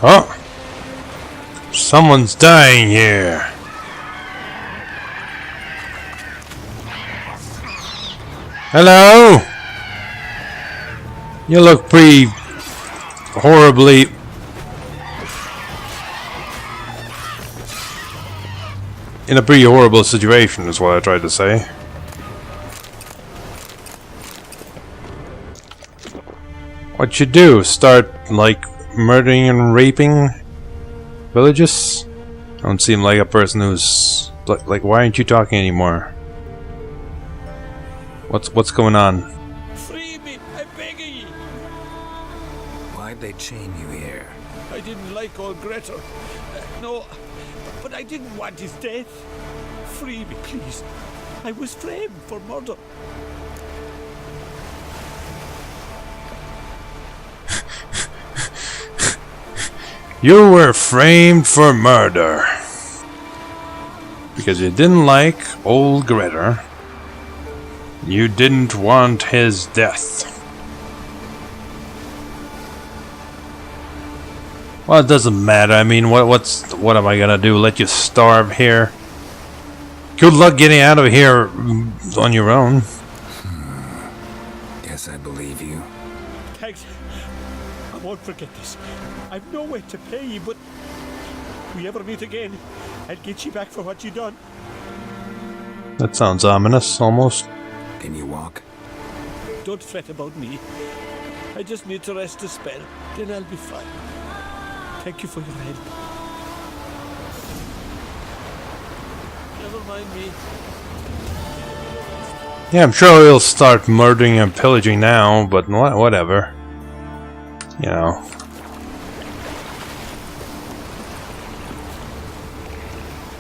Oh! Someone's dying here! Hello? You look pretty horribly... in a pretty horrible situation is what I tried to say. What you do? Start, like, murdering and raping villages? Don't seem like a person who's... like, why aren't you talking anymore? What's going on? Free me, I'm begging you. Why'd they chain you here? I didn't like old Greta. No, but I didn't want his death. Free me, please. I was framed for murder. You were framed for murder. Because you didn't like old Greta. You didn't want his death. Well, it doesn't matter. I mean, what am I gonna do? Let you starve here? Good luck getting out of here on your own. Guess I believe you. Thanks. I won't forget this. I've no way to pay you, but if we ever meet again, I'll get you back for what you done. That sounds ominous, almost. Can you walk? Don't fret about me. I just need to rest a spell, then I'll be fine. Thank you for your help. Never mind me. Yeah, I'm sure he'll start murdering and pillaging now, but whatever. You know.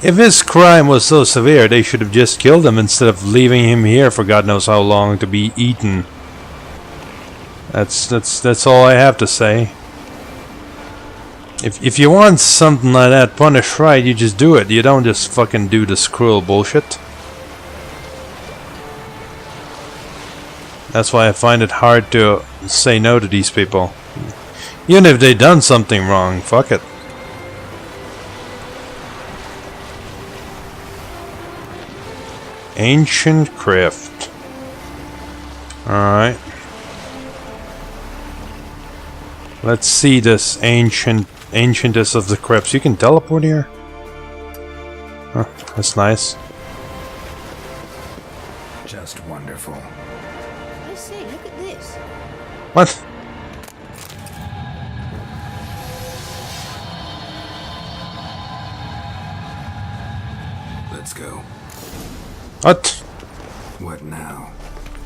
If his crime was so severe, they should have just killed him instead of leaving him here for God knows how long to be eaten. That's all I have to say. If you want something like that punished right, you just do it. You don't just fucking do this cruel bullshit. That's why I find it hard to say no to these people. Even if they've done something wrong, fuck it. Ancient crypt. Alright. Let's see this ancientest of the crypts. You can teleport here? Huh, that's nice. Just wonderful. I say, look at this. What? Let's go. What? What now?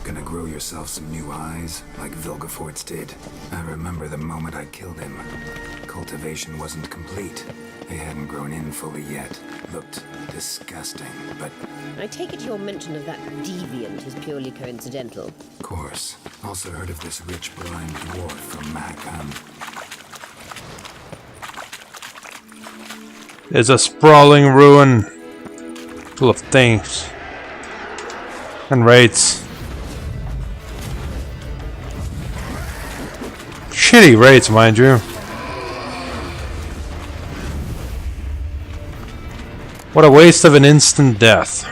Gonna grow yourself some new eyes, like Vilgefortz did? I remember the moment I killed him. Cultivation wasn't complete. They hadn't grown in fully yet. Looked disgusting, but... I take it your mention of that deviant is purely coincidental. Of course. Also heard of this rich blind dwarf from Mahakam. There's a sprawling ruin full of things and raids. Shitty raids, mind you. What a waste of an instant death.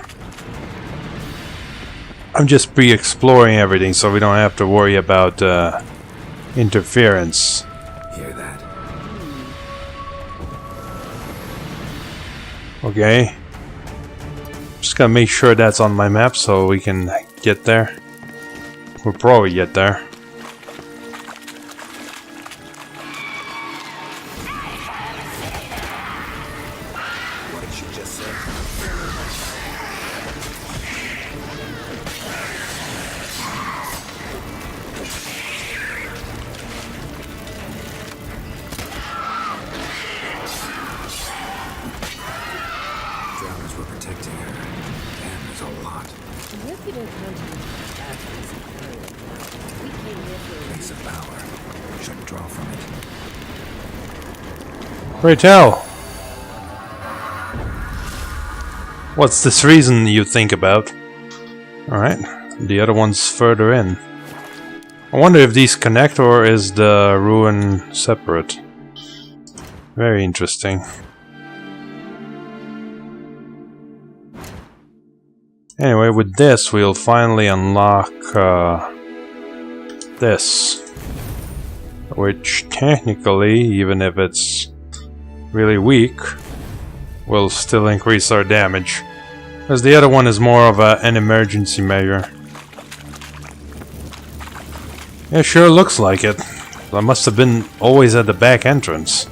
I'm just pre-exploring everything so we don't have to worry about interference. Hear that? Okay. Just gotta make sure that's on my map so we can get there. We'll probably get there. What did she just say? Drowners were protecting her. Damn, there's a lot. I hope you don't count any battles of courage. We came here for Place of power. Should draw from it. Pray tell. What's this reason you think about? Alright, the other one's further in. I wonder if these connect or is the ruin separate? Very interesting. Anyway, with this we'll finally unlock this. Which technically, even if it's really weak, will still increase our damage. Because the other one is more of an emergency measure. Yeah, sure looks like it. I must have been always at the back entrance.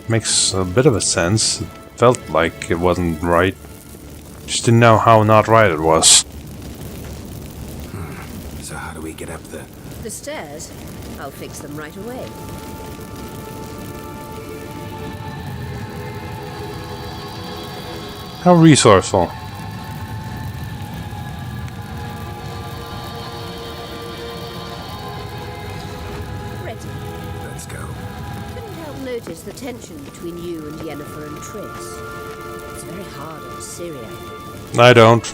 Makes a bit of a sense. It felt like it wasn't right. Just didn't know how not right it was. So how do we get up there? The stairs? I'll fix them right away. How resourceful. Ready. Let's go. Couldn't help notice the tension between you and Yennefer and Triss. It's very hard on Syria. I don't.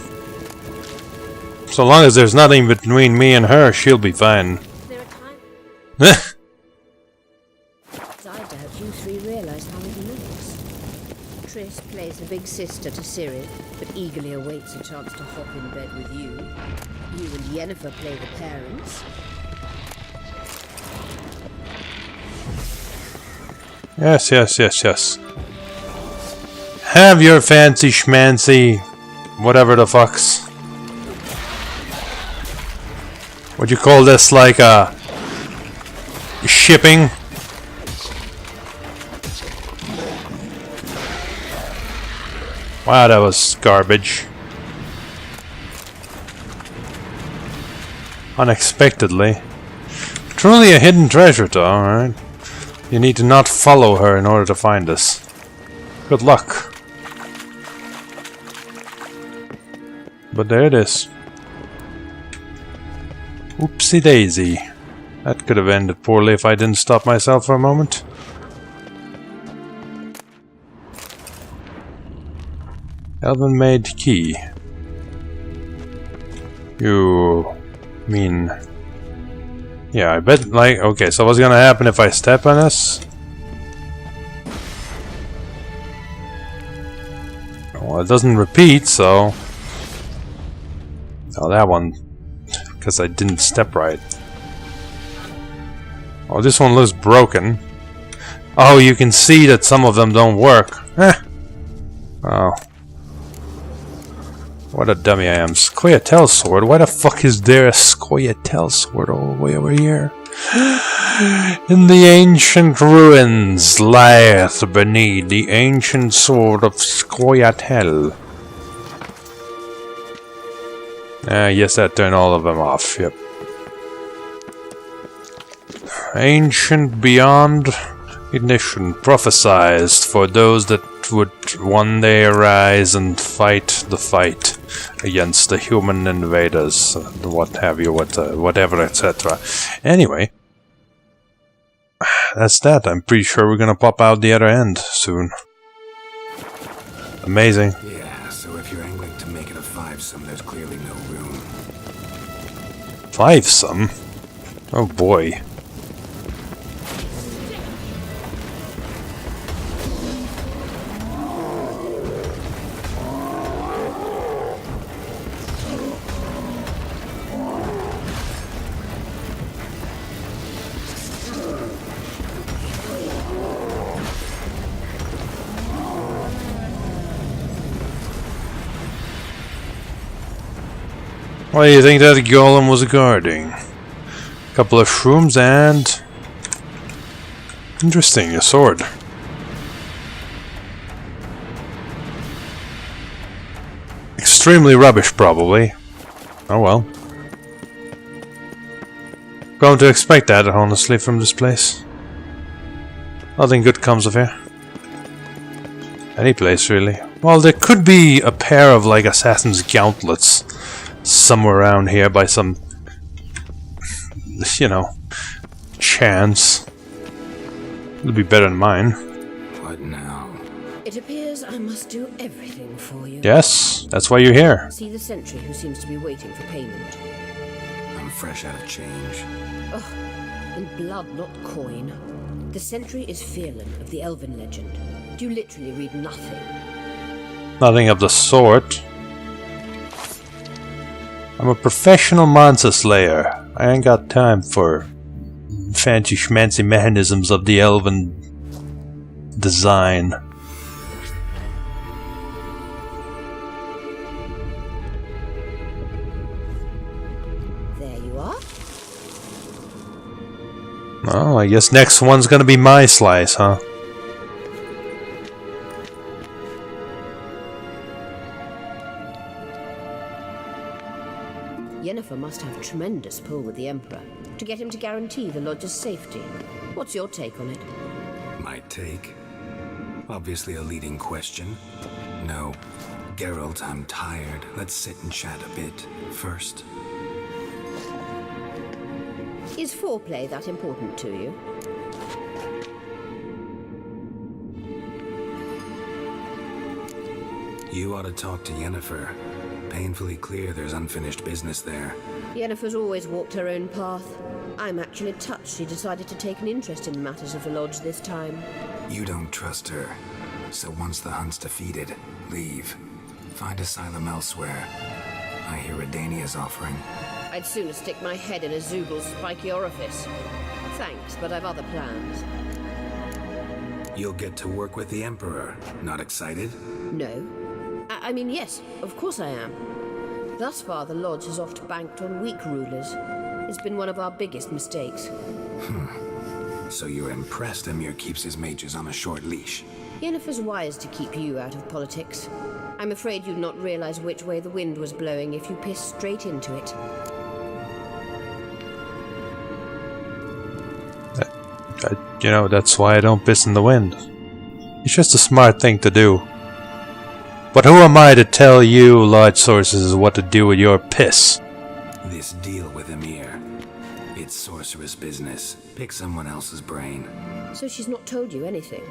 So long as there's nothing between me and her, she'll be fine. There are times I doubt you three realize how it looks. Triss plays the big sister to Ciri, but eagerly awaits a chance to hop in bed with you. You and Yennefer play the parents. Yes, yes, yes, yes. Have your fancy schmancy, whatever the fucks. Would you call this like a shipping? Wow, that was garbage. Unexpectedly. Truly a hidden treasure though, alright? You need to not follow her in order to find us. Good luck. But there it is. Oopsie daisy. That could have ended poorly if I didn't stop myself for a moment. Elven-made key. You mean... Yeah, I bet, like, okay, so what's gonna happen if I step on this? Well, it doesn't repeat, so... Oh, that one... Because I didn't step right. Oh, this one looks broken. Oh, you can see that some of them don't work. Oh. What a dummy I am. Scoia'tael sword? Why the fuck is there a Scoia'tael sword all the way over here? In the ancient ruins lieth beneath the ancient sword of Scoia'tael. Yes, that turned all of them off, yep. Ancient beyond ignition, prophesized for those that would one day arise and fight the fight against the human invaders, what have you, whatever, etc. Anyway, that's that. I'm pretty sure we're gonna pop out the other end soon. Amazing. Yeah, so if you're angling to make it a 5-some, there's clearly no room. 5-some? Oh boy. What do you think that golem was guarding? A couple of shrooms and... Interesting, a sword. Extremely rubbish, probably. Oh well. Going to expect that, honestly, from this place. Nothing good comes of here. Any place, really. Well, there could be a pair of, like, assassin's gauntlets somewhere around here by some, you know, chance. It'll be better than mine. What now? It appears I must do everything for you. Yes, that's why you're here. See the sentry who seems to be waiting for payment. I'm fresh out of change. Ugh, in blood, not coin. The sentry is Fearlan of the Elven legend. You literally read nothing. Nothing of the sort. I'm a professional monster slayer. I ain't got time for fancy schmancy mechanisms of the elven design. There you are. Well, I guess next one's gonna be my slice, huh? Yennefer must have tremendous pull with the Emperor to get him to guarantee the Lodge's safety. What's your take on it? My take? Obviously a leading question. No. Geralt, I'm tired. Let's sit and chat a bit first. Is foreplay that important to you? You ought to talk to Yennefer. Painfully clear there's unfinished business there. Yennefer's always walked her own path. I'm actually touched she decided to take an interest in matters of the Lodge this time. You don't trust her. So once the hunt's defeated, leave. Find asylum elsewhere. I hear Redania's offering. I'd sooner stick my head in a Zoogel's spiky orifice. Thanks, but I've other plans. You'll get to work with the Emperor. Not excited? No. I mean, yes, of course I am. Thus far, the Lodge has oft banked on weak rulers. It's been one of our biggest mistakes. So you're impressed Emir keeps his mages on a short leash? Yennefer's wise to keep you out of politics. I'm afraid you'd not realize which way the wind was blowing if you pissed straight into it. You know, that's why I don't piss in the wind. It's just a smart thing to do. But who am I to tell you, large sources, what to do with your piss? This deal with Emir. It's sorceress business. Pick someone else's brain. So she's not told you anything?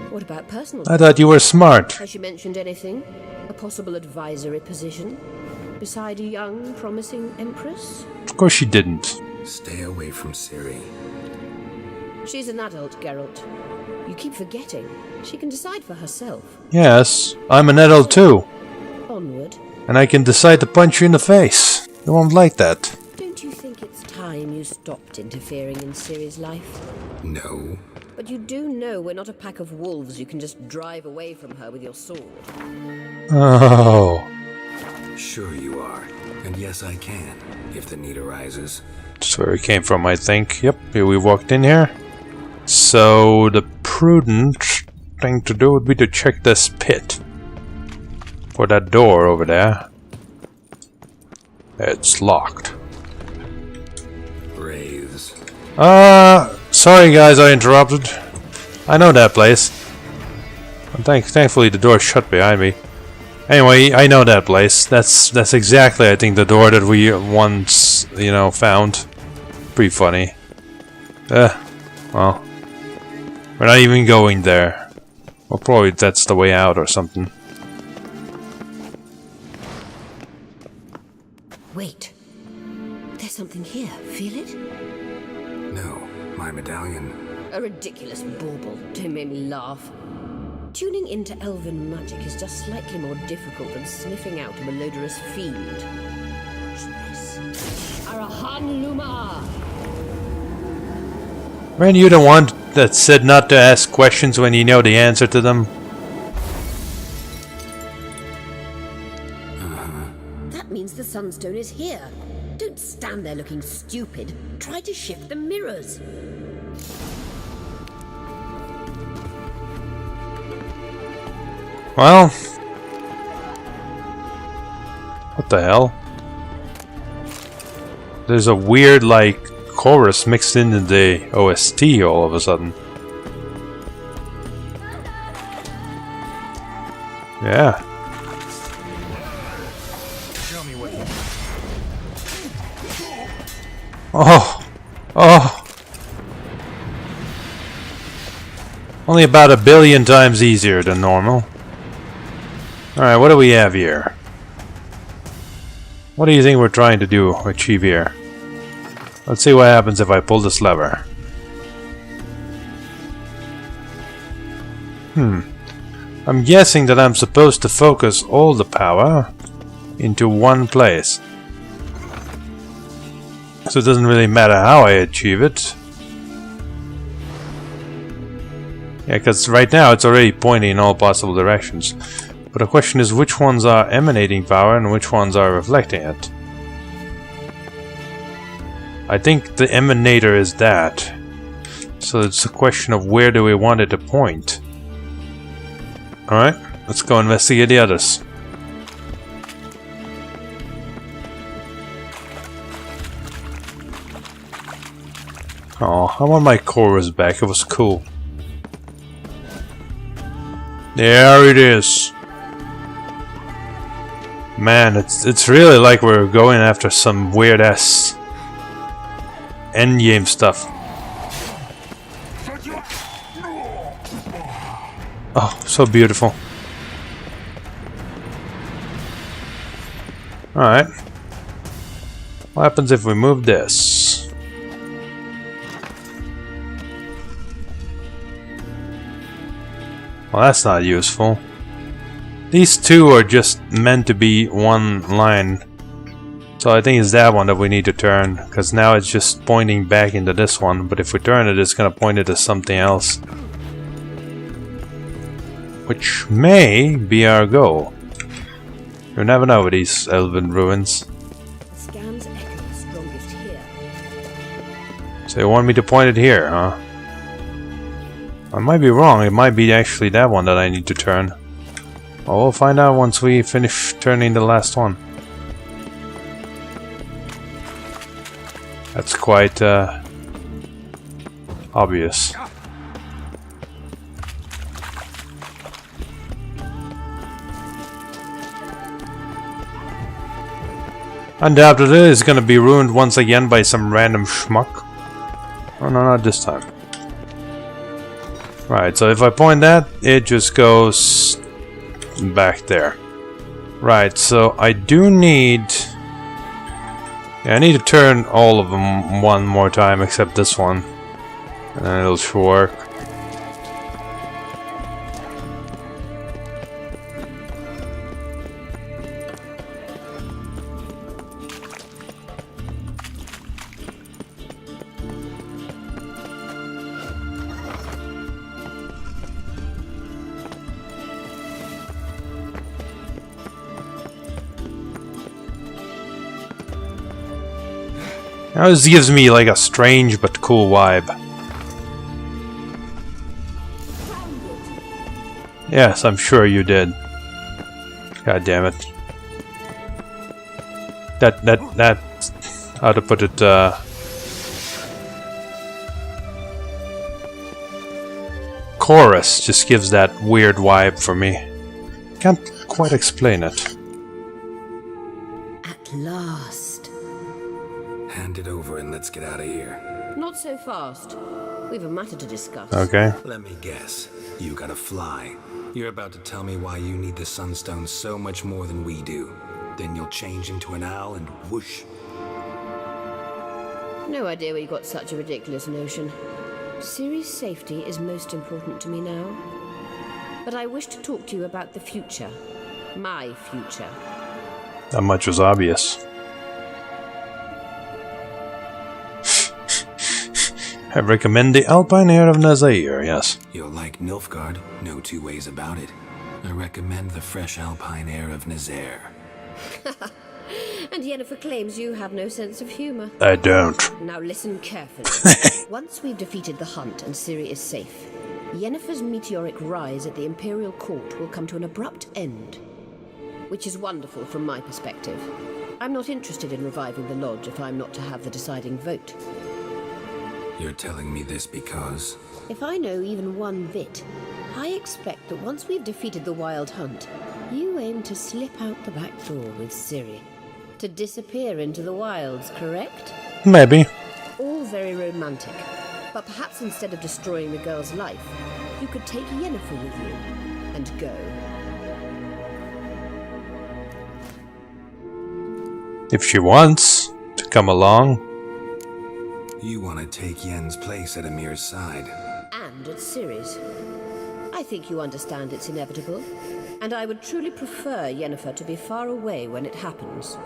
What about personal? I thought you were smart. Has she mentioned anything? A possible advisory position? Beside a young, promising empress? Of course she didn't. Stay away from Ciri. She's an adult, Geralt. You keep forgetting. She can decide for herself. Yes, I'm an adult too. Onward. And I can decide to punch you in the face. You won't like that. Don't you think it's time you stopped interfering in Ciri's life? No. But you do know we're not a pack of wolves you can just drive away from her with your sword. Oh. Sure you are. And yes, I can, if the need arises. That's where we came from, I think. Yep, here we walked in here. So, the prudent thing to do would be to check this pit. For that door over there. It's locked. Wraiths. Sorry guys, I interrupted. I know that place. And thankfully the door's shut behind me. Anyway, I know that place. That's exactly, I think, the door that we once, you know, found. Pretty funny. Well. We're not even going there. Well, probably that's the way out or something. Wait. There's something here. Feel it? No, my medallion. A ridiculous bauble. Don't make me laugh. Tuning into elven magic is just slightly more difficult than sniffing out a malodorous fiend. Arahan Luma! Weren't you the one that said not to ask questions when you know the answer to them? That means the Sunstone is here. Don't stand there looking stupid. Try to shift the mirrors. Well... What the hell? There's a weird, like, chorus mixed into the OST all of a sudden. Yeah. Show me what. Oh! Oh! Only about 1 billion times easier than normal. Alright, what do we have here? What do you think we're trying to achieve here? Let's see what happens if I pull this lever. I'm guessing that I'm supposed to focus all the power into one place. So it doesn't really matter how I achieve it. Yeah, because right now it's already pointing in all possible directions. But the question is which ones are emanating power and which ones are reflecting it. I think the emanator is that. So it's a question of where do we want it to point. Alright, let's go investigate the others. Oh, I want my chorus back, it was cool. There it is. Man, it's really like we're going after some weird ass endgame stuff. Oh, so beautiful. Alright. What happens if we move this? Well, that's not useful. These two are just meant to be one line. So I think it's that one that we need to turn, because now it's just pointing back into this one, but if we turn it, it's going to point it to something else. Which may be our goal. You never know with these elven ruins. The scans echo strongest here. So you want me to point it here, huh? I might be wrong, it might be actually that one that I need to turn. Well, we'll find out once we finish turning the last one. That's quite obvious. Undoubtedly, it's gonna be ruined once again by some random schmuck. Oh no, not this time. Right, so if I point that, it just goes back there. Right, so I do need... Yeah, I need to turn all of them one more time except this one. And then it'll sure work. Now this gives me like a strange but cool vibe. Yes, I'm sure you did. God damn it. That how to put it, chorus just gives that weird vibe for me. Can't quite explain it. At last. Hand it over and let's get out of here. Not so fast. We've a matter to discuss. Okay. Let me guess. You gotta fly. You're about to tell me why you need the Sunstone so much more than we do. Then you'll change into an owl and whoosh. No idea where you got such a ridiculous notion. Ciri's safety is most important to me now. But I wish to talk to you about the future. My future. That much was obvious. I recommend the Alpine Air of Nazair, yes. You'll like Nilfgaard, no two ways about it. I recommend the fresh Alpine air of Nazair. And Yennefer claims you have no sense of humor. I don't. Now listen carefully. Once we've defeated the hunt and Ciri is safe, Yennefer's meteoric rise at the Imperial Court will come to an abrupt end. Which is wonderful from my perspective. I'm not interested in reviving the Lodge if I'm not to have the deciding vote. You're telling me this because... If I know even one bit, I expect that once we've defeated the Wild Hunt, you aim to slip out the back door with Ciri. To disappear into the wilds, correct? Maybe. All very romantic. But perhaps instead of destroying the girl's life, you could take Yennefer with you and go. If she wants to come along. You want to take Yen's place at Amir's side. And at Ciri's. I think you understand it's inevitable, and I would truly prefer Yennefer to be far away when it happens.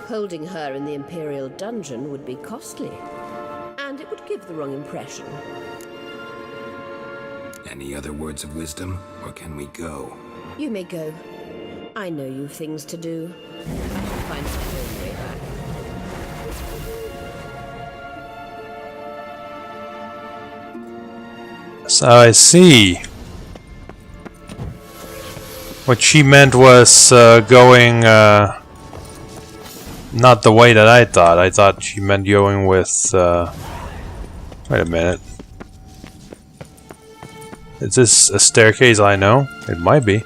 Holding her in the Imperial dungeon would be costly, and it would give the wrong impression. Any other words of wisdom, or can we go? You may go. I know you've things to do. I shall find my own way back. So I see. What she meant was going not the way that I thought. I thought she meant going with wait a minute. Is this a staircase I know? It might be.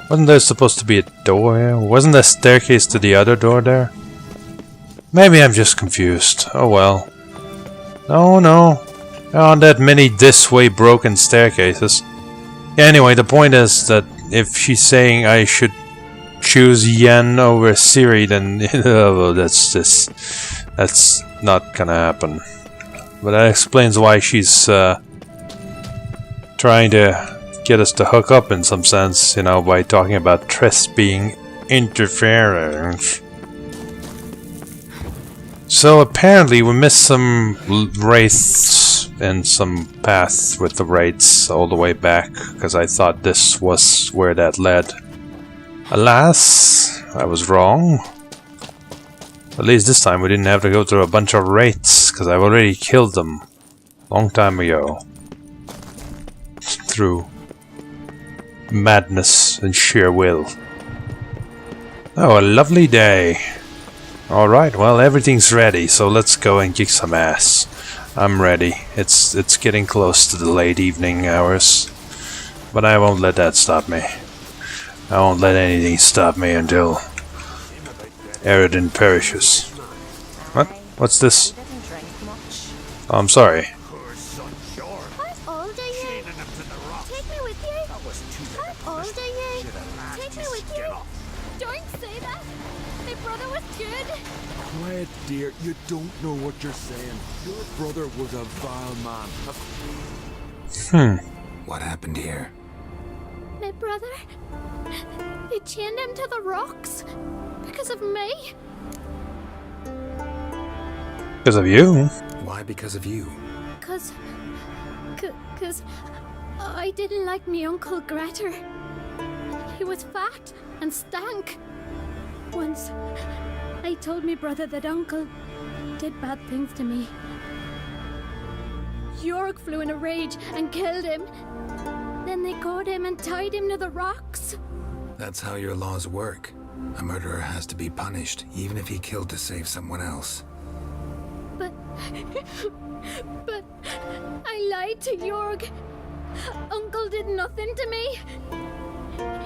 Wasn't there supposed to be a door here? Wasn't there a staircase to the other door there? Maybe I'm just confused. Oh well. No. There aren't that many this way broken staircases. Yeah, anyway, the point is that if she's saying I should choose Yen over Ciri, then well, that's not gonna happen. But that explains why she's trying to get us to hook up in some sense, you know, by talking about Triss being interference. So apparently we missed some wraiths and some paths with the wraiths all the way back, because I thought this was where that led. Alas, I was wrong. At least this time we didn't have to go through a bunch of wraiths, because I've already killed them long time ago. Through madness and sheer will. Oh, a lovely day. Alright, well, everything's ready, so let's go and kick some ass. I'm ready. It's getting close to the late evening hours. But I won't let that stop me. I won't let anything stop me until Eridan perishes. What? What's this? Oh, I'm sorry. Quiet, dear. You don't know what you're saying. Your brother was a vile man. What happened here? My brother? They chained him to the rocks because of me. Because of you? Why because of you? Cause I didn't like me uncle Grettir. He was fat and stank. Once I told me brother that uncle did bad things to me. Jorg flew in a rage and killed him. Then they caught him and tied him to the rocks. That's how your laws work. A murderer has to be punished, even if he killed to save someone else. But I lied to Jorg. Uncle did nothing to me.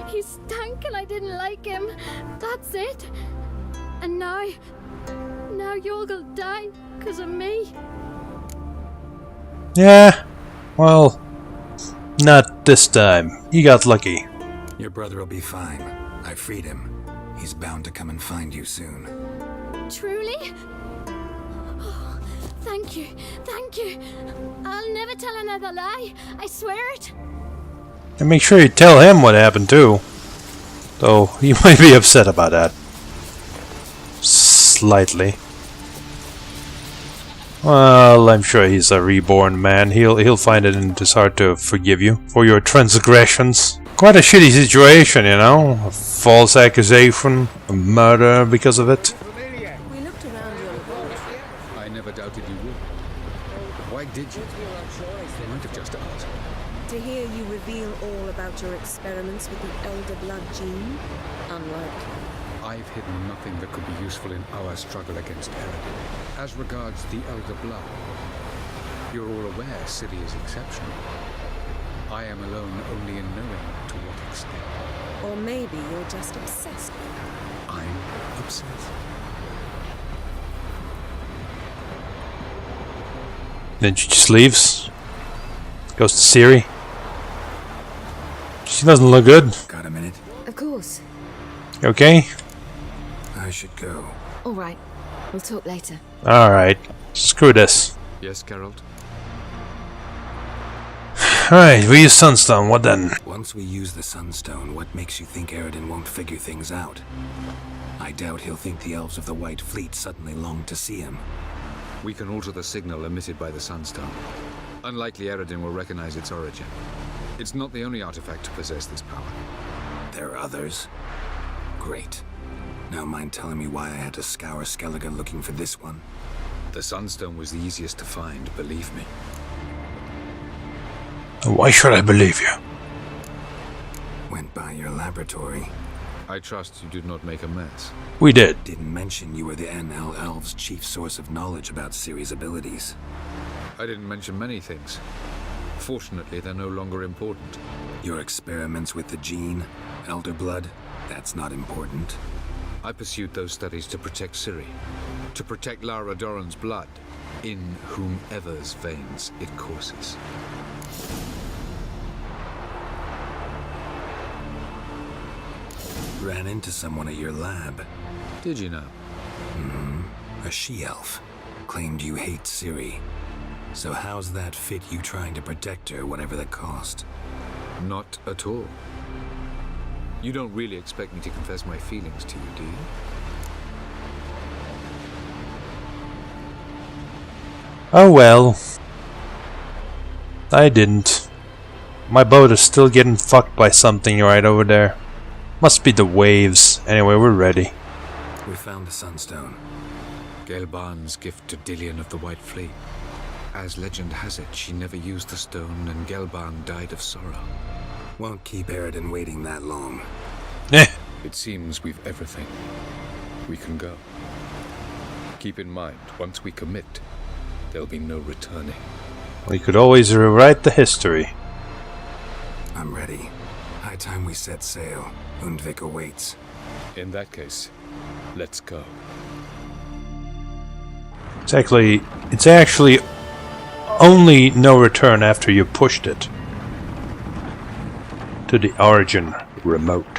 He stank and I didn't like him. That's it. And now Jorg will die because of me. Yeah, well, not this time. You got lucky. Your brother will be fine. I freed him. He's bound to come and find you soon. Truly? Oh, thank you. I'll never tell another lie. I swear it. And make sure you tell him what happened too. Though he might be upset about that. Slightly. Well, I'm sure he's a reborn man. He'll find it in his heart to forgive you for your transgressions. Quite a shitty situation, you know? A false accusation, a murder because of it. We looked around your laboratory. I never doubted you would. Why did you? You might have just asked. To hear you reveal all about your experiments with the Elder Blood gene, unlike. I've hidden nothing that could be useful in our struggle against Eridan. As regards the Elder Blood, you're all aware Ciri is exceptional. I am alone only in knowing to what extent. Or maybe you're just obsessed with her. I'm obsessed. Then she just leaves. Goes to Ciri. She doesn't look good. Got a minute? Of course. Okay? I should go. All right. We'll talk later. Alright. Screw this. Yes, Geralt? Alright, we use Sunstone, what then? Once we use the Sunstone, what makes you think Aradin won't figure things out? I doubt he'll think the elves of the White Fleet suddenly long to see him. We can alter the signal emitted by the Sunstone. Unlikely Aradin will recognize its origin. It's not the only artifact to possess this power. There are others? Great. Now mind telling me why I had to scour Skellige looking for this one? The Sunstone was the easiest to find, believe me. Why should I believe you? Went by your laboratory. I trust you did not make a mess. We did. Didn't mention you were the NL Elves' chief source of knowledge about Ciri's abilities. I didn't mention many things. Fortunately, they're no longer important. Your experiments with the gene, Elder Blood, that's not important. I pursued those studies to protect Ciri. To protect Lara Doran's blood, in whomever's veins it courses. Ran into someone at your lab. Did you know? A she-elf. Claimed you hate Ciri. So how's that fit you trying to protect her, whatever the cost? Not at all. You don't really expect me to confess my feelings to you, do you? Oh well. I didn't. My boat is still getting fucked by something right over there. Must be the waves. Anyway, we're ready. We found the Sunstone. Gelban's gift to Dillion of the White Fleet. As legend has it, she never used the stone and Gelban died of sorrow. Won't keep Aradin waiting that long. It seems we've everything. We can go. Keep in mind, once we commit, there'll be no returning. We could always rewrite the history. I'm ready. High time we set sail. Undvik awaits. In that case, let's go. It's actually only no return after you pushed it to the origin remote.